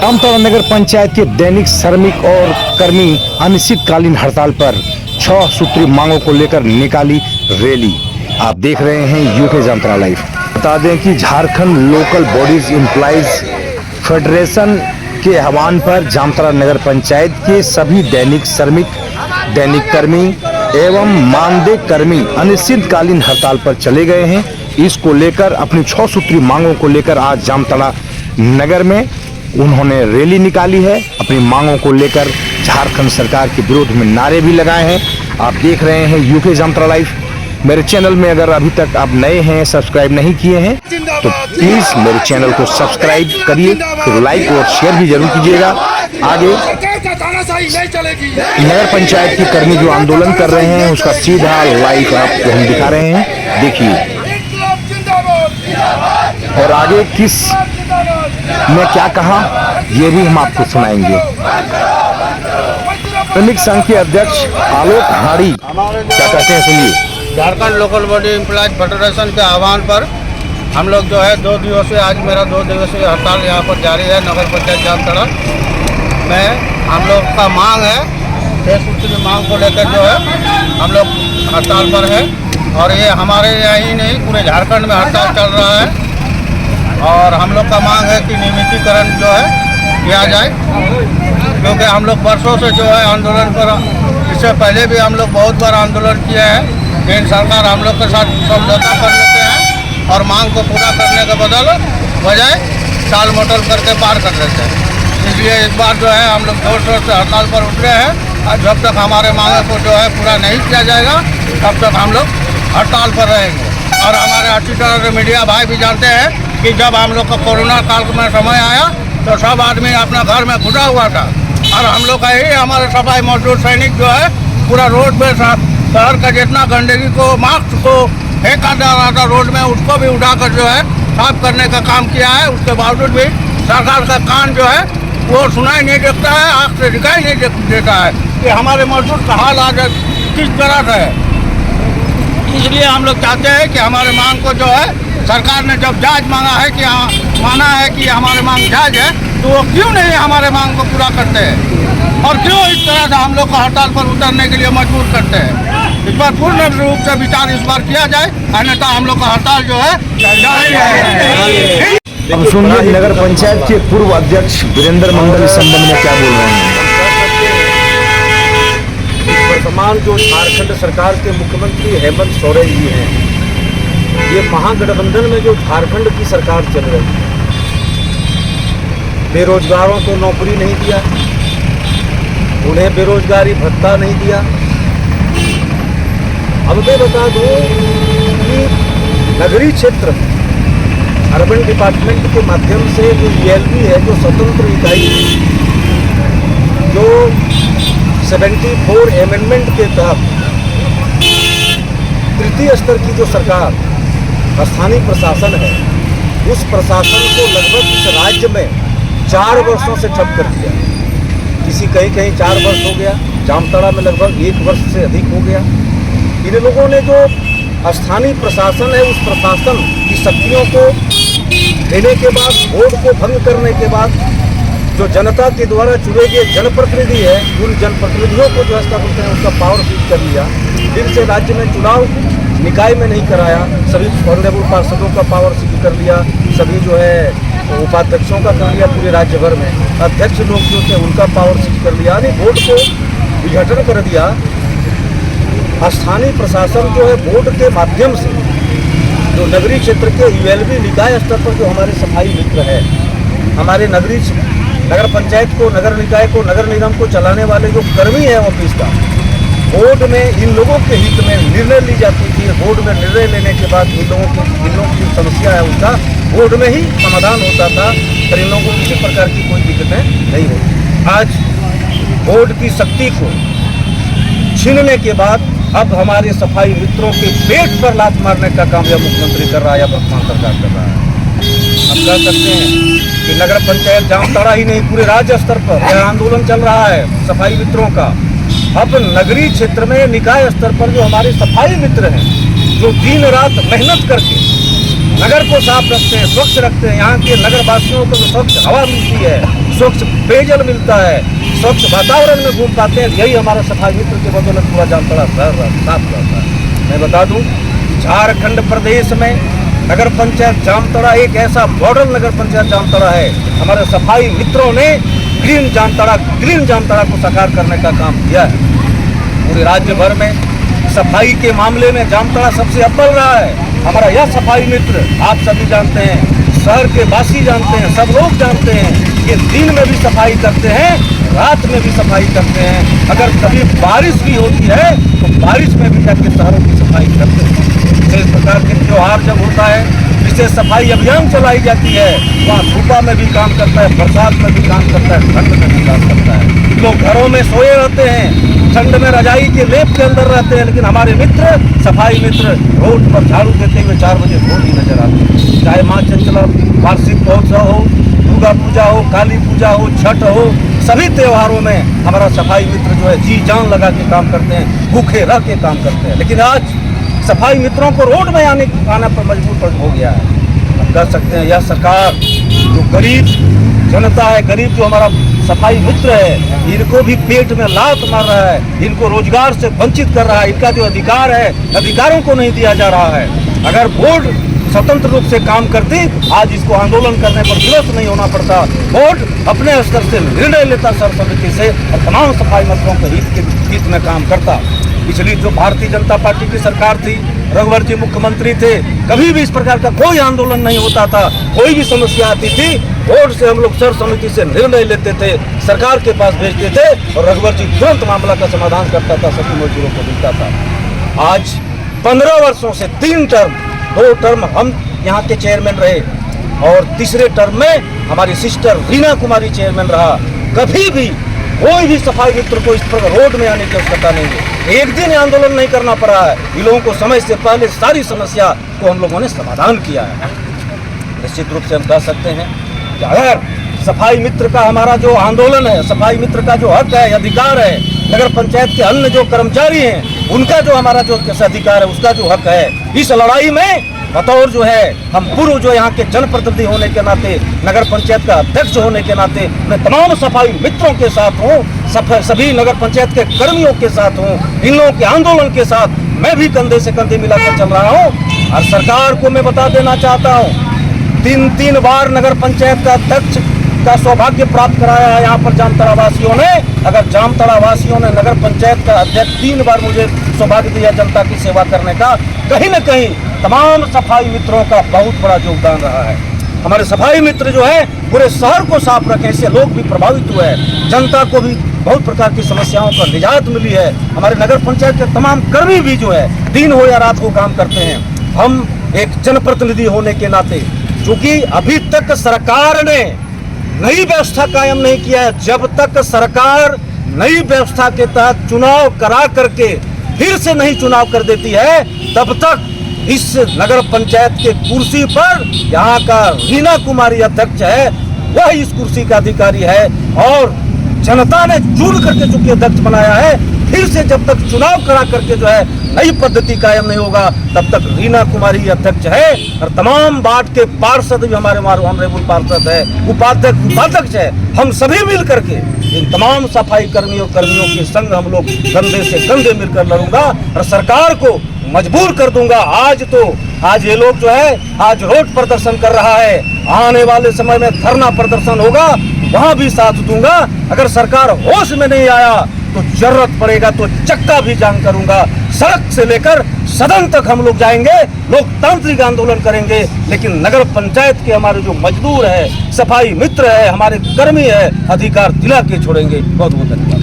जामताड़ा नगर पंचायत के दैनिक श्रमिक और कर्मी अनिश्चितकालीन हड़ताल पर 6 सूत्री मांगों को लेकर निकाली रैली। आप देख रहे हैं यूके जामताड़ा लाइव। बता दें कि Jharkhand local bodies employees federation के आह्वान पर जामताड़ा नगर पंचायत के सभी दैनिक श्रमिक, दैनिक कर्मी एवं मानदेय कर्मी अनिश्चितकालीन हड़ताल पर चले गए हैं। इसको लेकर अपनी 6 सूत्री मांगों को लेकर आज जामताड़ा नगर में उन्होंने रैली निकाली है। अपनी मांगों को लेकर झारखंड सरकार के विरोध में नारे भी लगाए हैं। आप देख रहे हैं यूके जामताड़ा लाइव। मेरे चैनल में अगर अभी तक आप नए हैं, सब्सक्राइब नहीं किए हैं तो प्लीज मेरे चैनल को सब्सक्राइब करिए, फिर लाइक और शेयर भी जरूर कीजिएगा। आगे नगर पंचायत के कर्मी जो आंदोलन कर रहे हैं उसका सीधा लाइव आपको हम दिखा रहे हैं, देखिए। और आगे किस ने क्या कहा ये भी हम आपको सुनाएंगे। श्रमिक संघ के अध्यक्ष आलोक हाड़ी क्या कहते हैं, सुनिए। Jharkhand local body employees federation के आह्वान पर हम लोग जो है 2 दिवसीय, आज मेरा 2 दिवसीय हड़ताल यहाँ पर जारी है नगर पंचायत जामताड़ा में। हम लोग का मांग है 6 सूत्री मांग को लेकर जो है हम लोग हड़ताल पर है। और ये हमारे यहाँ ही नहीं, पूरे झारखंड में हड़ताल चल रहा है। और हम लोग का मांग है कि नियमितीकरण जो है किया जाए, क्योंकि हम लोग वर्षों से जो है आंदोलन पर, इससे पहले भी हम लोग बहुत बार आंदोलन किया है, लेकिन सरकार हम लोग के साथ समझौता कर लेते हैं और मांग को पूरा करने के बजाय टाल मटोल करके पार कर देते हैं। इसलिए इस बार जो है हम लोग जोर शोर से हड़ताल पर उतरे हैं और जब तक हमारे मांगे को जो है पूरा नहीं किया जाएगा तब तक हम लोग हड़ताल पर रहेंगे। और हमारे अच्छी तरह से मीडिया भाई भी जानते हैं कि जब हम लोग का कोरोना काल में समय आया तो सब आदमी अपना घर में घुसा हुआ था और हम लोग का ही हमारे सफाई मजदूर सैनिक जो है पूरा रोड में शहर का जितना गंदगी को, मास्क को फेंका जा रहा था रोड में, उसको भी उठाकर जो है साफ करने का काम किया है। उसके बावजूद भी सरकार का कान जो है वो सुनाई नहीं देता है, आँख से दिखाई नहीं देता है कि हमारे मजदूर का हाल आज किस तरह से है। इसलिए हम लोग चाहते हैं कि हमारे मांग को जो है सरकार ने जब जायज माना है कि हमारे मांग जायज है, तो वो क्यों नहीं हमारे मांग को पूरा करते हैं और क्यों इस तरह से हम लोग को हड़ताल पर उतरने के लिए मजबूर करते हैं। इस पर पूर्ण रूप से विचार इस बार किया जाए, अन्यथा हम लोग का हड़ताल जो है जारी है। अब सुनिए नगर पंचायत के पूर्व अध्यक्ष वीरेंद्र मंडल इस संबंध में क्या बोल रहे हैं। वर्तमान जो झारखंड सरकार के मुख्यमंत्री हेमंत सोरेन जी हैं, ये महागठबंधन में जो झारखंड की सरकार चल रही है, बेरोजगारों को नौकरी नहीं दिया, उन्हें बेरोजगारी भत्ता नहीं दिया। अब मैं बता दूं कि नगरीय क्षेत्र अर्बन डिपार्टमेंट के माध्यम से जो यूएलबी है, जो स्वतंत्र इकाई जो 74 अमेंडमेंट के तहत तृतीय स्तर की जो सरकार स्थानीय प्रशासन है, उस प्रशासन को लगभग इस राज्य में 4 वर्षों से ठप कर दिया। कहीं 4 वर्ष हो गया, जामताड़ा में लगभग 1 वर्ष से अधिक हो गया। इन लोगों ने जो स्थानीय प्रशासन है, उस प्रशासन की शक्तियों को देने के बाद, वोट को भंग करने के बाद, जो जनता के द्वारा चुने गए जनप्रतिनिधि है, उन जनप्रतिनिधियों को जो है उसका पावर सीज कर लिया। फिर से राज्य में चुनाव निकाय में नहीं कराया, सभी ऑनरेबल पार्षदों का पावर सीज कर लिया, सभी जो है उपाध्यक्षों का कर लिया, पूरे राज्य भर में अध्यक्ष लोग जो थे उनका पावर सीज कर लिया, यानी वोट को विघटन कर दिया। स्थानीय प्रशासन जो है वोट के माध्यम से जो नगरीय क्षेत्र के यूएलबी निकाय स्तर पर जो हमारे सफाई मित्र है, हमारे नगर पंचायत को, नगर निकाय को, नगर निगम को चलाने वाले जो कर्मी हैं ऑफिस का, बोर्ड में इन लोगों के हित में निर्णय ली जाती थी। बोर्ड में निर्णय लेने के बाद इन लोगों की समस्या है उनका बोर्ड में ही समाधान होता था, पर इन लोगों को किसी प्रकार की कोई दिक्कतें नहीं होती। आज बोर्ड की शक्ति को छीनने के बाद अब हमारे सफाई मित्रों के पेट पर लात मारने का काम यह मुख्यमंत्री कर रहा है या वर्तमान सरकार कर रहा है। हम कह सकते हैं कि नगर पंचायत जामताड़ा ही नहीं, पूरे राज्य स्तर पर यह आंदोलन चल रहा है सफाई मित्रों का। अब नगरीय क्षेत्र में निकाय स्तर पर जो हमारे सफाई मित्र हैं, जो दिन रात मेहनत करके नगर को साफ रखते हैं, स्वच्छ रखते हैं। यहाँ के नगर वासियों को स्वच्छ हवा मिलती है, स्वच्छ पेयजल मिलता है, स्वच्छ वातावरण में घूम पाते हैं। यही हमारा सफाई मित्र के बदौलत पूरा जामताड़ा शहर साफ रहता है। मैं बता दूं, झारखंड प्रदेश में नगर पंचायत जामताड़ा एक ऐसा मॉडल नगर पंचायत जामताड़ा है। हमारे सफाई मित्रों ने ग्रीन जामताड़ा को साकार करने का काम किया है। पूरे राज्य भर में सफाई के मामले में जामताड़ा सबसे अव्वल रहा है। हमारा यह सफाई मित्र आप सभी जानते हैं, शहर के वासी जानते हैं, सब लोग जानते हैं कि दिन में भी सफाई करते हैं, रात में भी सफाई करते हैं। अगर कभी बारिश भी होती है तो बारिश में भी जाके शहरों की सफाई करते हैं। इस प्रकार के त्योहार जब होता है, विशेष सफाई अभियान चलाई जाती है, वहाँ धूपा में भी काम करता है, बरसात में भी काम करता है, ठंड में भी काम करता है। लोग घरों में सोए रहते हैं, ठंड में रजाई के लेप के अंदर रहते हैं, लेकिन हमारे मित्र सफाई मित्र रोड पर झाड़ू देते हुए 4 बजे भोर ही नजर आते हैं। चाहे माँ चंचला वार्षिक महोत्सव हो, दुर्गा पूजा हो, काली पूजा हो, छठ हो, सभी त्योहारों में हमारा सफाई मित्र जो है जी जान लगा के काम करते हैं, भूखे रह के काम करते हैं। लेकिन आज सफाई मित्रों को रोड में आना पर मजबूर हो गया है। हम कह सकते हैं यह सरकार जो गरीब जनता है, गरीब जो हमारा सफाई मित्र है, इनको भी पेट में लात मार रहा है, इनको रोजगार से वंचित कर रहा है। इनका जो अधिकार है, अधिकारों को नहीं दिया जा रहा है। अगर बोर्ड स्वतंत्र रूप से काम करती, आज इसको आंदोलन करने पर विवश नहीं होना पड़ता। बोर्ड अपने स्तर से निर्णय लेता सर्वसम्मति से और तमाम सफाई मित्रों के हित में काम करता। पिछली जो भारतीय जनता पार्टी की सरकार थी, रघुवर जी मुख्यमंत्री थे, कभी भी इस प्रकार का कोई आंदोलन नहीं होता था। कोई भी समस्या आती थी, बोर्ड से हम लोग सर्वसम्मति से निर्णय लेते थे, सरकार के पास भेजते थे और रघुवर जी तुरंत मामला का समाधान करता था, सभी मजदूरों को मिलता था। आज 15 वर्षों से 3 टर्म, 2 टर्म हम यहाँ के चेयरमैन रहे और तीसरे टर्म में हमारी सिस्टर रीना कुमारी चेयरमैन रहा। कभी भी कोई भी सफाई मित्र को इस पर रोड में आने की आवश्यकता नहीं है। एक दिन आंदोलन नहीं करना पड़ा है। इन लोगों को समय से पहले सारी समस्या को हम लोगों ने समाधान किया है। निश्चित रूप से हम कह सकते हैं कि अगर सफाई मित्र का हमारा जो आंदोलन है, सफाई मित्र का जो हक है, अधिकार है, नगर पंचायत के अन्य जो कर्मचारी हैं उनका जो हमारा जो अधिकार है, उसका जो हक है, इस लड़ाई में बतौर जो है हम पूर्व जो यहाँ के जनप्रतिनिधि होने के नाते, नगर पंचायत का अध्यक्ष होने के नाते मैं तमाम सफाई मित्रों के साथ हूँ, सभी नगर पंचायत के कर्मियों के साथ हूँ। इन लोगों के आंदोलन के साथ मैं भी कंधे से कंधे मिलाकर चल रहा हूँ। और सरकार को मैं बता देना चाहता हूँ, 3 बार नगर पंचायत का अध्यक्ष का सौभाग्य प्राप्त कराया है यहाँ पर जामताड़ा वासियों ने। अगर जामताड़ा वासियों ने नगर पंचायत का अध्यक्ष 3 बार मुझे सौभाग्य दिया जनता की सेवा करने का, कहीं न कहीं तमाम सफाई मित्रों का बहुत बड़ा योगदान रहा है। हमारे सफाई मित्र जो है पूरे शहर को साफ रखें, इससे लोग भी प्रभावित हुए हैं, जनता को भी बहुत प्रकार की समस्याओं का निजात मिली है। हमारे नगर पंचायत के तमाम कर्मी भी जो है दिन हो या रात को काम करते हैं। हम एक जनप्रतिनिधि होने के नाते, चूंकि अभी तक सरकार ने नई व्यवस्था कायम नहीं किया है, जब तक सरकार नई व्यवस्था के तहत चुनाव करा करके फिर से नहीं चुनाव कर देती है, तब तक इस नगर पंचायत के कुर्सी पर यहाँ का रीना कुमारी अध्यक्ष है, वह इस कुर्सी का अधिकारी है और जनता ने चुन करके चूंकि अध्यक्ष बनाया है, फिर से जब तक चुनाव करा करके जो है नई पद्धति कायम नहीं होगा, तब तक रीना कुमारी अध्यक्ष है। और तमाम वार्ड के पार्षद भी हमारे ऑनरेबल पार्षद है, उपाध्यक्ष है। हम सभी मिल करके इन तमाम सफाई कर्मियों के संग हम लोग कंधे से कंधे मिलकर लड़ूंगा और सरकार को मजबूर कर दूंगा। आज ये लोग जो है आज रोड प्रदर्शन कर रहा है, आने वाले समय में धरना प्रदर्शन होगा, वहां भी साथ दूंगा। अगर सरकार होश में नहीं आया तो जरूरत पड़ेगा तो चक्का भी जाम करूंगा। सड़क से लेकर सदन तक हम लोग जाएंगे, लोकतांत्रिक आंदोलन करेंगे, लेकिन नगर पंचायत के हमारे जो मजदूर है, सफाई मित्र है, हमारे कर्मी है, अधिकार दिला के छोड़ेंगे। बहुत बहुत धन्यवाद।